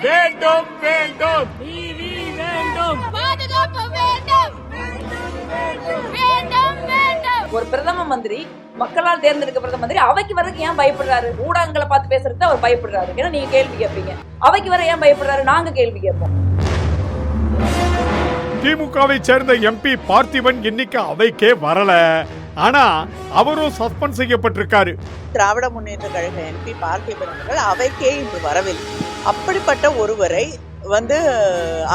வேண்டும் வேண்டும் நீதி வேண்டும் பாதுகாப்பு வேண்டும் வேண்டும் வேண்டும். ஒரு பிரதம மந்திரி, மக்களால் தேர்ந்தெடுக்க பிரதம மந்திரி அவைக்கு வரதுக்கு ஏன் பயப்படுறாரு? ஊடகங்களை பார்த்து பேசுறது அவர் பயப்படுறாரு. ஏன்னா நீங்க கேள்வி கேட்பீங்க, அவைக்கு வர ஏன் பயப்படுறாரு? நாங்க கேள்வி கேட்போம். திமுகவை சேர்ந்த எம்பி பார்த்திபன் இன்னைக்கு அவைக்கே வரல. ஆனா அவரும் சஸ்பெண்ட் செய்யப்பட்டிருக்காரு. திராவிட முன்னேற்ற கழக எம்பி பார்த்திபன் அவர்கள் அவைக்கே இன்று வரவில்லை. அப்படிப்பட்ட ஒருவரை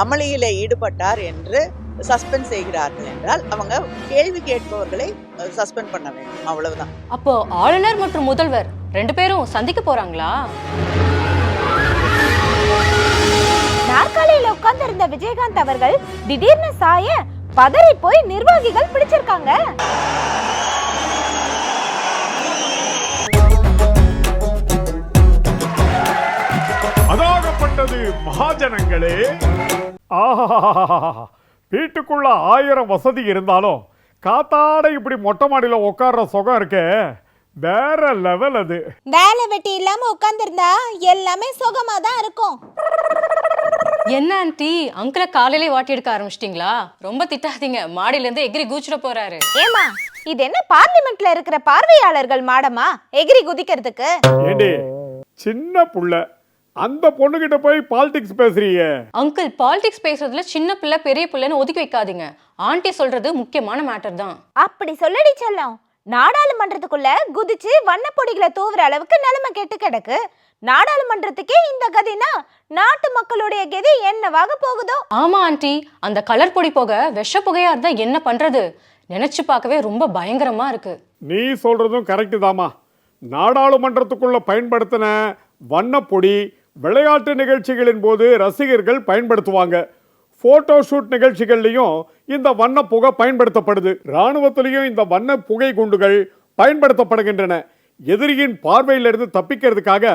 அமளியில ஈடுபட்டார் என்று சஸ்பெண்ட் செய்கிறார்கள் என்றால் அவங்க கேள்வி கேட்பவர்களை சஸ்பெண்ட் பண்ண வேண்டும், அவ்வளவுதான். அப்போ ஆளுநர் மற்றும் முதல்வர் ரெண்டு பேரும் சந்திக்க போறாங்களா? நாற்காலியில உட்கார்ந்து இருந்த விஜயகாந்த் அவர்கள் திடீர்னு சாய பதறி போய் நிர்வாகிகள் பிடிச்சிருக்காங்க. அதாகப்பட்டது மகாஜனங்களே. வீட்டுக்குள்ள 1000 வசதி இருந்தாலும் காத்தாட இப்படி மொட்டை மாடியில உட்கார்ற சுகம் இருக்கே, வேற லெவல். அது வேலை வெட்டி இல்லாம உட்கார்ந்து இருந்தா எல்லாமே சுகமா தான் இருக்கும். என்ன ஆண்டி, அங்கிள காலையிலே வாட்டி எடுக்க ஆரம்பிச்சிட்டீங்களா? ரொம்ப திட்டாதீங்க, மாடியில இருந்து எகிரி குதிச்சிட போறாரு. ஏமா, இது என்ன பார்லிமெண்ட்ல இருக்கிற பார்வையாளர்கள் மாடமா எகிரி குதிக்கிறதுக்கு? ஏண்டி சின்ன புள்ள, அந்த பொண்ணுகிட்ட போய் பாலிடிக்ஸ் பேசுறீங்க? அங்கிள், பாலிடிக்ஸ் பேசுறதுல சின்ன பிள்ளை பெரிய பிள்ளைன்னு ஒதுக்கி வைக்காதீங்க. ஆண்டி சொல்றது முக்கியமான மேட்டர் தான். அப்படி சொல்லடி செல்லம். நாடாளுமன்றத்துக்குள்ள குதிச்சு வண்ணப்பொடிகளை தூவுற அளவுக்கு நிலைமை கெட்டு கிடக்கு. நாடாளுமன்றத்துக்கே இந்த கதினா நாட்டு மக்களுடைய கதி என்னவாக போகுதோ? ஆமா ஆண்டி, அந்த கலர் பொடி போக விஷ புகையா இருந்தா என்ன பண்றது? நினைச்சு பார்க்கவே ரொம்ப பயங்கரமா இருக்கு. நீ சொல்றதும் கரெக்ட் தாமா. நாடாளுமன்றத்துக்குள்ள பயன்படுத்தின வண்ணப்பொடி விளையாட்டு நிகழ்ச்சிகளின் போது ரசிகர்கள் பயன்படுத்துவாங்க. போட்டோ ஷூட் நிகழ்ச்சிகள்லையும் இந்த வண்ண புகை பயன்படுத்தப்படுது. இராணுவத்திலையும் இந்த வண்ண புகை குண்டுகள் பயன்படுத்தப்படுகின்றன. எதிரியின் பார்வையிலிருந்து தப்பிக்கிறதுக்காக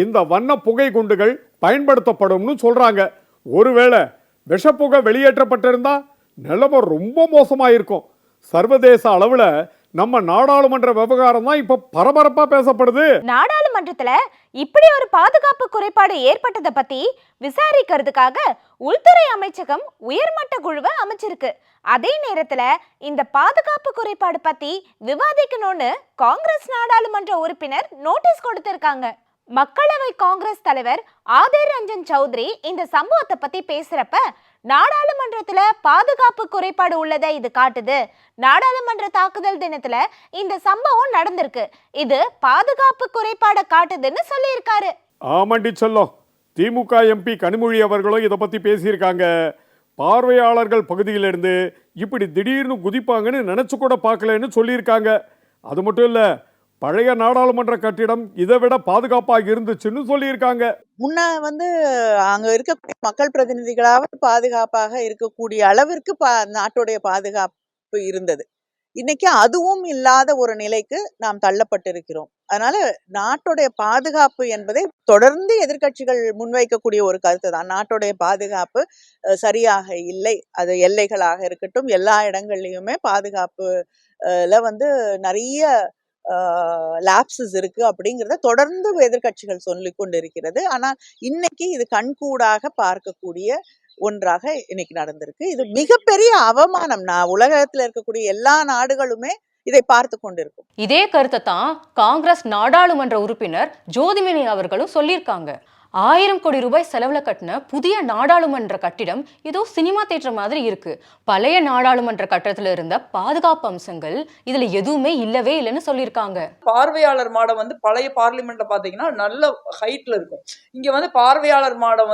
இந்த வண்ண புகை குண்டுகள் பயன்படுத்தப்படும்னு சொல்றாங்க. ஒருவேளை விஷப்புகை வெளியேற்றப்பட்டிருந்தா நிலைமை ரொம்ப மோசமாயிருக்கும். சர்வதேச அளவுல நம்ம நாடாளுமன்ற விவகாரம் தான் இப்ப பரபரப்பா பேசப்படுது. நாடாளுமன்றத்துல இப்படி ஒரு பாதுகாப்பு குறைபாடு ஏற்பட்டதை பத்தி விசாரிக்கிறதுக்காக உள்துறை அமைச்சகம் உயர்மட்ட குழுவை அமைச்சிருக்கு. அதே நேரத்துல இந்த பாதுகாப்பு குறைபாடு பத்தி விவாதிக்கணும்னு காங்கிரஸ் நாடாளுமன்ற உறுப்பினர் நோட்டீஸ் கொடுத்திருக்காங்க. மக்களவை காங்கிரஸ் தலைவர் ஆதிர் ரஞ்சன் சௌத்ரி இந்த சம்பவத்தை பத்தி பேசுறப்ப, நாடாளுமன்றத்துல பாதுகாப்பு குறைபாடு உள்ளதை இது காட்டுது. நாடாளுமன்ற தாக்குதல் தினத்துல இந்த சம்பவம் நடந்திருக்கு, இது பாதுகாப்பு குறைபாடை காட்டுதுன்னு சொல்லியிருக்காரு. ஆமாண்டி சொல்லும். திமுக எம்பி கனிமொழி அவர்களும் இதை பத்தி பேசியிருக்காங்க. பார்வையாளர்கள் பகுதியிலிருந்து இப்படி திடீர்னு குதிப்பாங்கன்னு நினைச்சு கூட பார்க்கலன்னு சொல்லியிருக்காங்க. அது மட்டும் இல்ல, பழைய நாடாளுமன்ற கட்டிடம் இதை விட பாதுகாப்பாக இருந்துச்சுன்னு சொல்லியிருக்காங்க. முன்ன அங்க இருக்க மக்கள் பிரதிநிதிகளாவது பாதுகாப்பாக இருக்கக்கூடிய அளவிற்கு நாட்டுடைய பாதுகாப்பு இருந்தது. இன்னைக்கு அதுவும் இல்லாத ஒரு நிலைக்கு நாம் தள்ளப்பட்டிருக்கிறோம். அதனால நாட்டுடைய பாதுகாப்பு என்பதை தொடர்ந்து எதிர்க்கட்சிகள் முன்வைக்கக்கூடிய ஒரு கருத்து தான். நாட்டுடைய பாதுகாப்பு சரியாக இல்லை. அது எல்லைகளாக இருக்கட்டும், எல்லா இடங்கள்லயுமே பாதுகாப்புல நிறைய லாப்சஸ் இருக்கு அப்படிங்கிறத தொடர்ந்து எதிர்க்கட்சிகள் சொல்லி கொண்டிருக்கிறது. ஆனால் இன்னைக்கு இது கண்கூடாக பார்க்கக்கூடிய ஒன்றாக இன்னைக்கு நடந்திருக்கு. இது மிகப்பெரிய அவமானம். உலகத்துல இருக்கக்கூடிய எல்லா நாடுகளுமே இதை பார்த்து கொண்டிருக்கும். இதே கருத்தை தான் காங்கிரஸ் நாடாளுமன்ற உறுப்பினர் ஜோதிமணி அவர்களும் சொல்லியிருக்காங்க. 1000 கோடி ரூபாய் செலவுல கட்டின புதிய நாடாளுமன்ற கட்டிடம் ஏதோ சினிமா தியேட்டர் மாதிரி இருக்கு. பழைய நாடாளுமன்ற கட்டடத்துல இருந்த பாதுகாப்பு அம்சங்கள் இதுல எதுவுமே இல்லவே இல்லைன்னு சொல்லியிருக்காங்க. பார்வையாளர் மாடம் பழைய பார்லிமெண்ட்ல பாத்தீங்கன்னா நல்ல ஹைட்ல இருக்கும். இங்க பார்வையாளர் மாடம்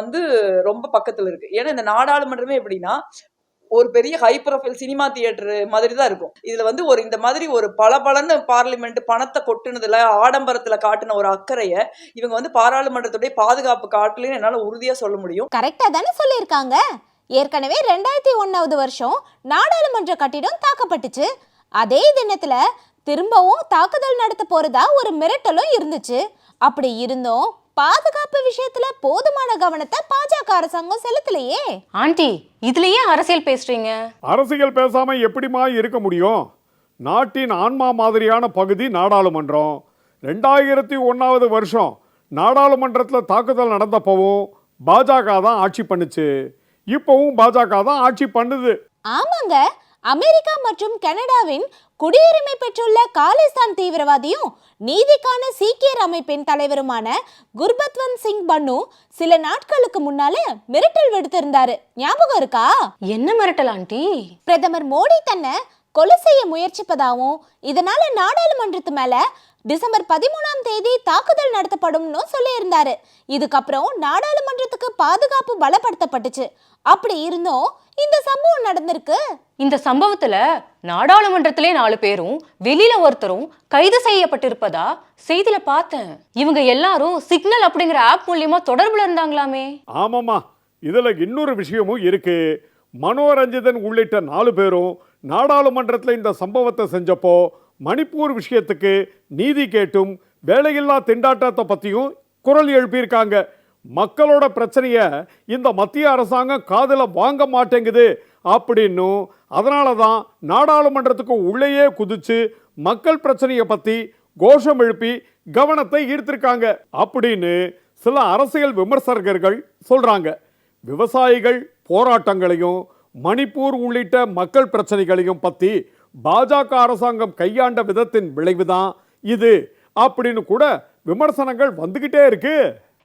ரொம்ப பக்கத்துல இருக்கு. ஏன்னா இந்த நாடாளுமன்றமே எப்படின்னா ஒரு பெரிய ஹை ப்ரொஃபைல் சினிமா தியேட்டர் மாதிரி தான் இருக்கும். இதுல ஒரு இந்த மாதிரி ஒரு பளபளன்னு பார்லிமெண்ட் பணத்தை கொட்டுனதுல ஆடம்பரத்துல காட்டின ஒரு அக்கறைய இவங்க பாராளுமன்றத்துடைய பாதுகாப்பு காட்டலன்னு என்னால உறுதியா சொல்ல முடியும். கரெக்டா தானே சொல்லியிருக்காங்க. ஏற்கனவே 2001வது வருஷம் நாடாளுமன்ற கட்டிடம் தாக்கப்பட்டுச்சு. அதே தினத்துல திரும்பவும் தாக்குதல் நடத்த போறதா ஒரு மிரட்டலும் இருந்துச்சு. அப்படி இருந்தும் பாதுகாப்பு விஷயத்துல போதுமான கவனத்தை பாஜக அரசாங்கம் செலுத்தலையே. ஆண்டி, இதுலயே அரசியல் பேசுறீங்க? அரசியல் பேசாம எப்படிமா இருக்க முடியும்? நாட்டின் ஆன்மா மாதிரியான பகுதி நாடாளுமன்றம். 2001வது வருஷம் நாடாளுமன்றத்தில் தாக்குதல் நடந்தப்பவும் பாஜக தான் ஆட்சி பண்ணுச்சு, இப்பவும் பாஜக தான் ஆட்சி பண்ணுது. ஆமாங்க, அமெரிக்கா மற்றும் கனடாவின் குடியுரிமை பெற்றுள்ள காலிஸ்தான் தீவிரவாதியும் நீதிக்கான சீக்கியர் அமைப்பின் தலைவருமான குர்பத்வந்த் சிங் பன்னு சில நாட்களுக்கு முன்னால மிரட்டல் விடுத்திருந்தாரு. ஞாபகம் இருக்கா? என்ன மிரட்டல் ஆண்டி? பிரதமர் மோடி தன்னை கொலை செய்ய முயற்சிப்பதாகவும் இதனால நாடாளுமன்றத்து மேல டிசம்பர் 13ஆம் தேதி தாக்குதல் நடத்தப்படும்னு சொல்லியிருந்தாரு. இதுக்கப்புறம் நாடாளுமன்றத்துக்கு பாதுகாப்பு பலப்படுத்தப்பட்டுச்சு. அப்படி இருந்தும் இந்த சம்பவம் நடந்திருக்கு. இந்த சம்பவத்துல நாடாளுமன்றத்திலே 4 பேரும் வெளியில ஒருத்தரும் கைது செய்யப்பட்டிருப்பதா செய்தியில பார்த்தேன். இவங்க எல்லாரும் சிக்னல் அப்படிங்கிற ஆப் மூலியமா தொடர்புல இருந்தாங்களாமே. ஆமாமா, இதுல இன்னொரு விஷயமும் இருக்கு. மனோரஞ்சிதன் உள்ளிட்ட 4 பேரும் நாடாளுமன்றத்தில் இந்த சம்பவத்தை செஞ்சப்போ மணிப்பூர் விஷயத்துக்கு நீதி கேட்டும் வேலையில்லா திண்டாட்டத்தை பற்றியும் குரல் எழுப்பியிருக்காங்க. மக்களோட பிரச்சனையை இந்த மத்திய அரசாங்கம் காதில் வாங்க மாட்டேங்குது அப்படின்னும், அதனால தான் நாடாளுமன்றத்துக்கு உள்ளேயே குதிச்சு மக்கள் பிரச்சனையை பற்றி கோஷம் எழுப்பி கவனத்தை ஈர்த்திருக்காங்க அப்படின்னு சில அரசியல் விமர்சகர்கள் சொல்றாங்க. விவசாயிகள் போராட்டங்களையும் மணிப்பூர் உள்ளிட்ட மக்கள் பிரச்சனைகளையும் பற்றி பாஜக அரசாங்கம் கையாண்ட விதத்தின் விளைவுதான் இது அப்படின்னு கூட விமர்சனங்கள் வந்துகிட்டே இருக்கு.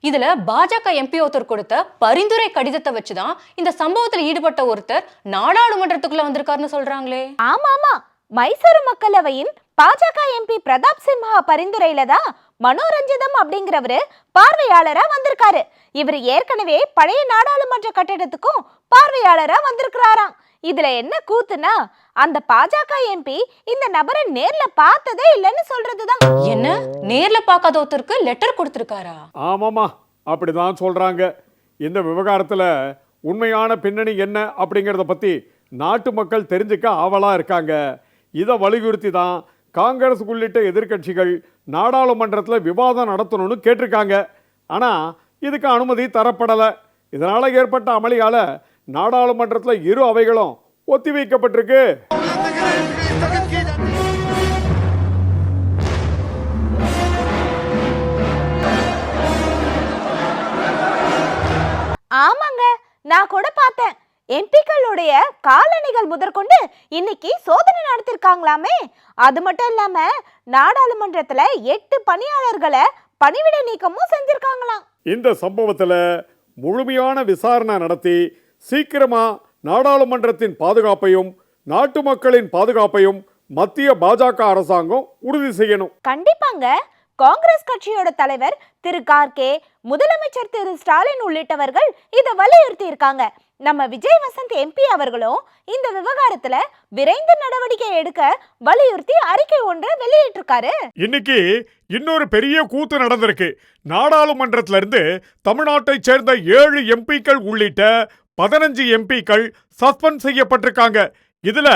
இதுல பாஜக எம்பி ஒருத்தர் கொடுத்த பரிந்துரை கடிதத்தை வச்சுதான் இந்த சம்பவத்தில் ஈடுபட்ட ஒருத்தர் நாடாளுமன்றத்துக்குள்ள வந்திருக்காருன்னு சொல்றாங்களே. ஆமா, மைசூரு மக்களவையின் பாஜக எம்பி பிரதாப் சிம்ஹா பரிந்துரையில தான் மனோரஞ்சிதம் அப்படிங்கிறவரு பார்வையாளரா வந்திருக்காரு. இவர் ஏற்கனவே பழைய நாடாளுமன்ற கட்டிடத்துக்கும் பார்வையாளரா வந்திருக்கிறாராம். இதுல என்ன கூத்துனா, அந்த பாஜக எம்பி இந்த நபரை நேர்ல பார்த்ததே இல்லைன்னு சொல்றதுதான். என்ன, நேர்ல பார்க்காத ஒருத்தருக்கு லெட்டர் கொடுத்திருக்காரா? ஆமாமா, அப்படிதான் சொல்றாங்க. இந்த விவகாரத்துல உண்மையான பின்னணி என்ன அப்படிங்கிறத பத்தி நாட்டு மக்கள் தெரிஞ்சுக்க ஆவலா இருக்காங்க. இதை வலியுறுத்தி தான் காங்கிரஸ் உள்ளிட்ட எதிர்க்கட்சிகள் நாடாளுமன்றத்தில் விவாதம் நடத்தணும்னு கேட்டிருக்காங்க. ஆனால் இதுக்கு அனுமதி தரப்படலை. இதனால் ஏற்பட்ட அமளியால் நாடாளுமன்றத்தில் 2 அவைகளும் ஒத்திவைக்கப்பட்டிருக்கு. ஆமாங்க, நான் கூட பார்த்தேன். எம்பிக்களுடைய காலணிகள் முதற்கொண்டு இன்னைக்கு சோதனை நடத்திருக்காங்களாமே. அது மட்டும் இல்லாம நாடாளுமன்றத்துல 8 பணியாளர்களை பணிவிடை நீக்கமும் செஞ்சிருக்காங்களாம். இந்த சம்பவத்தில் முழுமையான விசாரணை நடத்தி சீக்கிரமா நாடாளுமன்றத்தின் பாதுகாப்பையும் நாட்டு மக்களின் பாதுகாப்பையும் மத்திய பாஜக அரசாங்கம் உறுதி செய்யணும். கண்டிப்பாங்க. காங்கிரஸ் கட்சியோட தலைவர் திரு கார்கே, முதலமைச்சர் திரு ஸ்டாலின் உள்ளிட்டவர்கள் இதை வலியுறுத்தி இருக்காங்க. நம்ம விஜய் வசந்த் எம்பி அவர்களும் இந்த விவகாரத்துல விரைந்து நடவடிக்கை எடுக்க வலியுறுத்தி அறிக்கை ஒன்றை வெளியிட்டிருக்காரு. இன்னைக்கு இன்னொரு பெரிய கூத்து நடந்திருக்கு. நாடாளுமன்றத்திலிருந்து தமிழ்நாட்டை சேர்ந்த 7 எம்பிக்கள் உள்ளிட்ட 15 எம்பிக்கள் சஸ்பெண்ட் செய்யப்பட்டிருக்காங்க. இதுல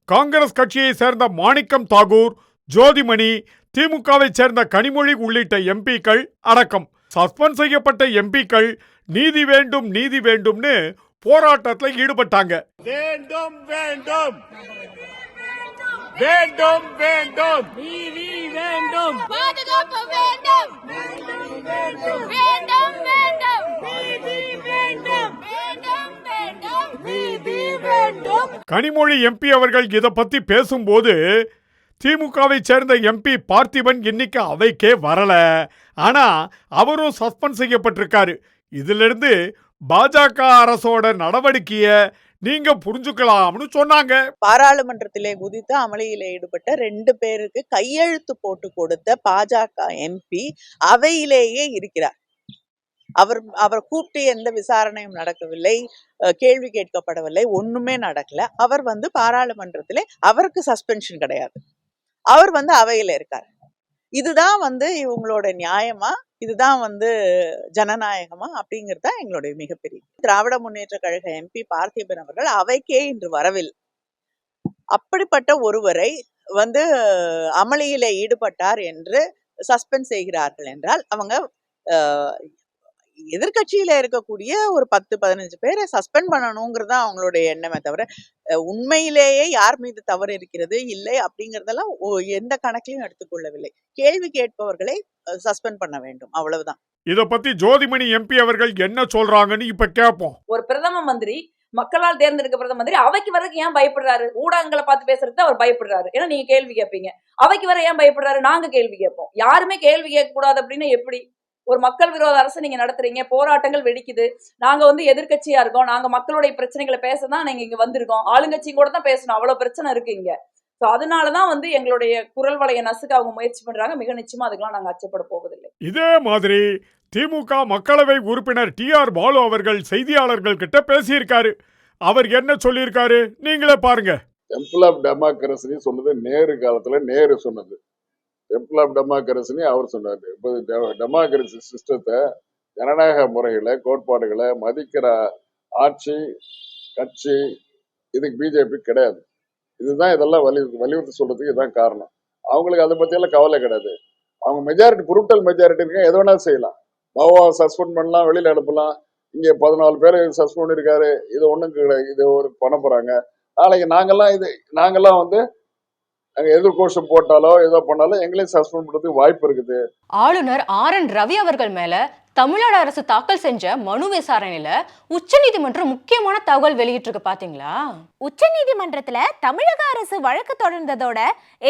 காங்கிரஸ் கட்சியை சேர்ந்த மாணிக்கம் தாகூர், ஜோதிமணி, திமுகவை சேர்ந்த கனிமொழி உள்ளிட்ட எம்பிக்கள் அடக்கம். சஸ்பெண்ட் செய்யப்பட்ட எம்பிக்கள் நீதி வேண்டும் நீதி வேண்டும்னு போராட்டத்தில் ஈடுபட்டாங்க. வேண்டும் வேண்டும் வேண்டும் வேண்டும் நீதி வேண்டும், பாதுகாப்பு வேண்டும், வேண்டும் வேண்டும் நீதி வேண்டும், வேண்டும் வேண்டும் நீதி வேண்டும். கனிமொழி எம்பி அவர்கள் இதை பத்தி பேசும்போது திமுகவை சேர்ந்த எம்பி பார்த்திபன் இன்னைக்கு அவைக்கே வரல. ஆனா அவரும் சஸ்பெண்ட் செய்யப்பட்டிருக்காரு. இதிலிருந்து பாஜக அரசோட நடவடிக்கைய நீங்க புரிஞ்சுக்கலாம்னு சொன்னாங்க. பாராளுமன்றத்திலே குதித்து அமளியிலே ஈடுபட்ட 2 பேருக்கு கையெழுத்து போட்டு கொடுத்த பாஜக எம்பி அவையிலேயே இருக்கிறார். அவர் கூப்பிட்டு எந்த விசாரணையும் நடக்கவில்லை, கேள்வி கேட்கப்படவில்லை, ஒண்ணுமே நடக்கல. அவர் பாராளுமன்றத்திலே அவருக்கு சஸ்பென்ஷன் கிடையாது. அவர் அவையில இருக்கார். இதுதான் இவங்களோட நியாயமா, இதுதான் ஜனநாயகமா அப்படிங்கிறது தான் எங்களுடைய மிகப்பெரிய. திராவிட முன்னேற்ற கழக எம்பி பார்த்திபன் அவர்கள் அவைக்கே இன்று வரவில்லை. அப்படிப்பட்ட ஒருவரை அமளியில ஈடுபட்டார் என்று சஸ்பெண்ட் செய்கிறார்கள் என்றால் அவங்க எதிர்க்கட்சியில இருக்கக்கூடிய ஒரு 10-15 பேரை சஸ்பெண்ட் பண்ணணுங்கிறது தான் அவங்களுடைய எண்ணமே தவிர உண்மையிலேயே யார் மீது தவறு இருக்கிறது இல்லை அப்படிங்கறதெல்லாம் எந்த கணக்கிலையும் எடுத்துக்கொள்ளவில்லை. கேள்வி கேட்பவர்களை சஸ்பெண்ட் பண்ண வேண்டும், அவ்வளவுதான். இத பத்தி ஜோதிமணி எம்பி அவர்கள் என்ன சொல்றாங்கன்னு இப்ப கேட்போம். ஒரு பிரதம மந்திரி, மக்களால் தேர்ந்தெடுக்க பிரதம மந்திரி அவைக்கு வரதுக்கு ஏன் பயப்படுறாரு? ஊடகங்களை பார்த்து பேசுறதுக்கு அவர் பயப்படுறாரு. ஏன்னா நீங்க கேள்வி கேட்பீங்க. அவைக்கு வர ஏன் பயப்படுறாரு? நாங்க கேள்வி கேட்போம். யாருமே கேள்வி கேட்க கூடாது அப்படின்னு எப்படி? ஒரு மக்கள் விரோத அரசு நீங்க நடத்துறீங்க, போராட்டங்கள் வெடிக்குது. நாங்க வந்து எதிர்க்கட்சியா இருக்கோம், நாங்க மக்களுடைய பிரச்சனைகளை பேசதான் நீங்க இங்க வந்திருக்கோம். ஆளுங்கட்சியும் கூட தான் பேசணும், அவ்வளவு பிரச்சனை இருக்கு இங்க. சோ அதனாலதான் வந்து எங்களுடைய குரல் வளைய நசுக்க அவங்க முயற்சி பண்றாங்க. மிக நிச்சயமா அதுக்கெல்லாம் நாங்க அச்சப்பட போவதில்லை. இதே மாதிரி திமுக மக்களவை உறுப்பினர் டிஆர் பாலு அவர்கள் செய்தியாளர்கள் கிட்ட பேசியிருக்காரு. அவர் என்ன சொல்லியிருக்காரு நீங்களே பாருங்க. டெம்பிள் ஆஃப் டெமோக்ரஸி சொன்னது நேரு காலத்துல நேரு சொன்னது. டெம்பிள் ஆஃப் டெமோக்ரஸின்னு அவர் சொன்னாரு. இப்போ டெமோக்ரஸி சிஸ்டத்தை, ஜனநாயக முறைகளை, கோட்பாடுகளை மதிக்கிற ஆட்சி கட்சி இதுக்கு பிஜேபி கிடையாது. இதுதான் இதெல்லாம் வலியுறுத்தி சொல்றதுக்கு இதுதான் காரணம். அவங்களுக்கு அதை பத்தியெல்லாம் கவலை கிடையாது. அவங்க மெஜாரிட்டி, புரூட்டல் மெஜாரிட்டி இருக்க எது வேணாலும் செய்யலாம். பாவா சஸ்பெண்ட் பண்ணலாம், வெளியில அனுப்பலாம். இங்க 14 பேர் சஸ்பெண்ட் பண்ணிருக்காரு, இது ஒண்ணும் கிடையாது, இது ஒரு பண்ண போறாங்க. நாளைக்கு நாங்கெல்லாம் வந்து எதிர்கோஷம் போட்டாலோ ஏதோ பண்ணாலும் எங்களையும் சஸ்பெண்ட் பண்றதுக்கு வாய்ப்பு இருக்குது. ஆளுநர் RN ரவி அவர்கள் மேல தமிழ்நாடு அரசு தாக்கல் செஞ்ச மனு விசாரணையில உச்சநீதிமன்றம் முக்கியமான தகவல் வெளியிட்டிருக்கு பாத்தீங்களா? உச்சநீதிமன்றத்துல தமிழக அரசு வழக்கு தொடர்ந்ததோட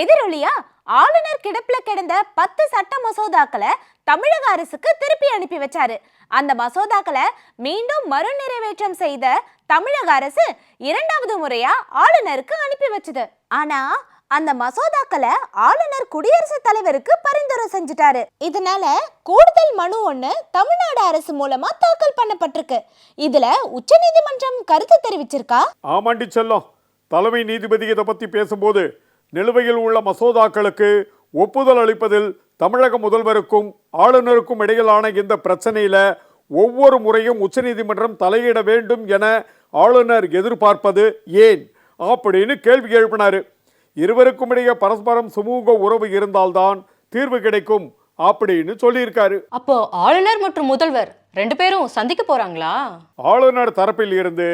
எதிரொலியா ஆளுநர் கிடப்புல கிடந்த 10 சட்ட மசோதாக்களை தமிழக அரசுக்கு திருப்பி அனுப்பி வச்சாரு. அந்த மசோதாக்களை மீண்டும் மறுநிறைவேற்றம் செய்த தமிழக அரசு 2வது முறையா ஆளுநருக்கு அனுப்பி வச்சது. ஆனா அந்த மசோதாக்களை ஆளுநர் குடியரசுத் தலைவருக்கு பரிந்துரை செஞ்சுட்டாரு. இதனால கூடுதல் மனு ஒண்ணு தமிழ்நாடு அரசு மூலமா தாக்கல் பண்ணப்பட்டிருக்கு. இதுல உச்சநீதிமன்றம் கருத்து தெரிவிச்சிருக்கா? ஆமாண்டி செல்லம், தலைமை நீதிபதி இதை பத்தி பேசும்போது நிலுவையில் உள்ள மசோதாக்களுக்கு ஒப்புதல் அளிப்பதில் தமிழக முதல்வருக்கும் ஆளுநருக்கும் இடையிலான இந்த பிரச்சனையில ஒவ்வொரு முறையும் உச்சநீதிமன்றம் தலையிட வேண்டும் என ஆளுநர் எதிர்பார்ப்பது ஏன் அப்படின்னு கேள்வி எழுப்பினாரு. இருவருக்கும் இடையே பரஸ்பரம் சுமூக உறவு இருந்தால்தான் தீர்வு கிடைக்கும் அப்படின்னு சொல்லியிருக்காரு. அப்போ ஆளுநர் மற்றும் முதல்வர் 2 பேரும் சந்திக்க போறாங்களா? ஆளுநர் தரப்பில் இருந்து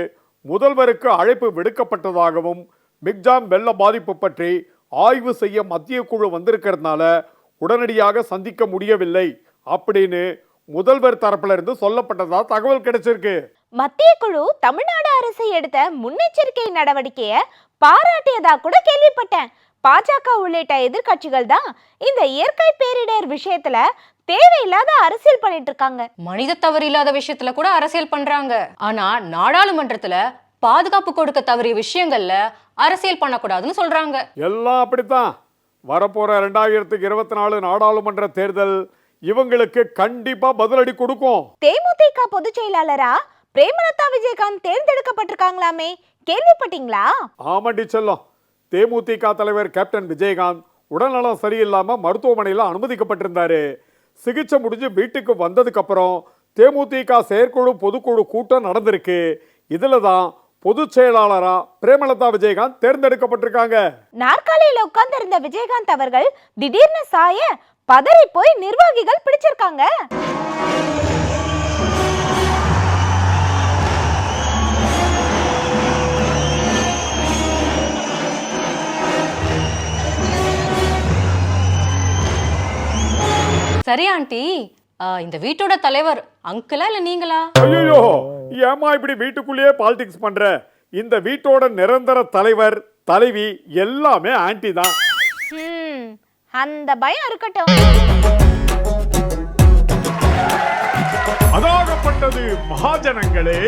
முதல்வருக்கு அழைப்பு விடுக்கப்பட்டதாகவும் மிக்ஜாம் வெள்ள பாதிப்பு பற்றி ஆய்வு செய்ய மத்திய குழு வந்திருக்கிறதுனால உடனடியாக சந்திக்க முடியவில்லை அப்படின்னு முதல்வர் தரப்புல இருந்து சொல்லப்பட்டதா தகவல் கிடைச்சிருக்கு. மத்திய குழு தமிழ்நாடு அரசு எடுத்த முன்னெச்சரிக்கை நடவடிக்கையை பாராட்டியதா கூட கேள்விப்பட்டேன். பாஜக உள்ளிட்ட எதிர்க்கட்சிகள் தான் இந்த இயற்கை பேரிடர் விஷயத்துல தேவையில்லாத அரசியல் பண்ணிட்டு இருக்காங்க. மனித தவறு இல்லாத விஷயத்துல கூட அரசியல் பண்றாங்க. ஆனா நாடாளுமன்றத்துல பாதுகாப்பு கொடுக்க தவறிய விஷயங்கள்ல அரசியல் பண்ணக்கூடாதுன்னு சொல்றாங்க. எல்லாம் அப்படித்தான். வரப்போற 2024 நாடாளுமன்ற தேர்தல் இவங்களுக்கு கண்டிப்பா பதிலடி கொடுக்கும். தேமுதிக பொதுச் செயலாளரா பிரேமலதா விஜயகாந்த் தேர்ந்தெடுக்கப்பட்டிருக்காங்களாமே, கேள்விப்பட்டீங்களா? ஆமாண்டி செல்லம், தேமுதிக தலைவர் கேப்டன் விஜயகாந்த் உடல்நலம் சரியில்லாம மருத்துவமனையில் அனுமதிக்கப்பட்டிருந்தாரு. சிகிச்சை முடிஞ்சு வீட்டுக்கு வந்ததுக்கு அப்புறம் தேமுதிக செயற்குழு பொதுக்குழு கூட்டம் நடந்திருக்கு. இதுல தான் பொதுச் செயலாளரா பிரேமலதா விஜயகாந்த் தேர்ந்தெடுக்கப்பட்டிருக்காங்க. நாற்காலியில உட்கார்ந்து இருந்த விஜயகாந்த் அவர்கள் திடீர்னு சாய பதறி போய் நிர்வாகிகள் பிடிச்சிருக்காங்க. சரி ஆண்டி, இந்த வீட்டோட தலைவர் அங்கிளா இல்ல நீங்களா? ஐயோ, ஏமா இப்படி வீட்டுக்குள்ளேயே பாலிடிக்ஸ் பண்ற? இந்த வீட்டோட நிரந்தர தலைவர் தலைவி எல்லாமே ஆன்டி தான். அந்த பயம் இருக்கட்டும். அதாகப்பட்டது மகாஜனங்களே.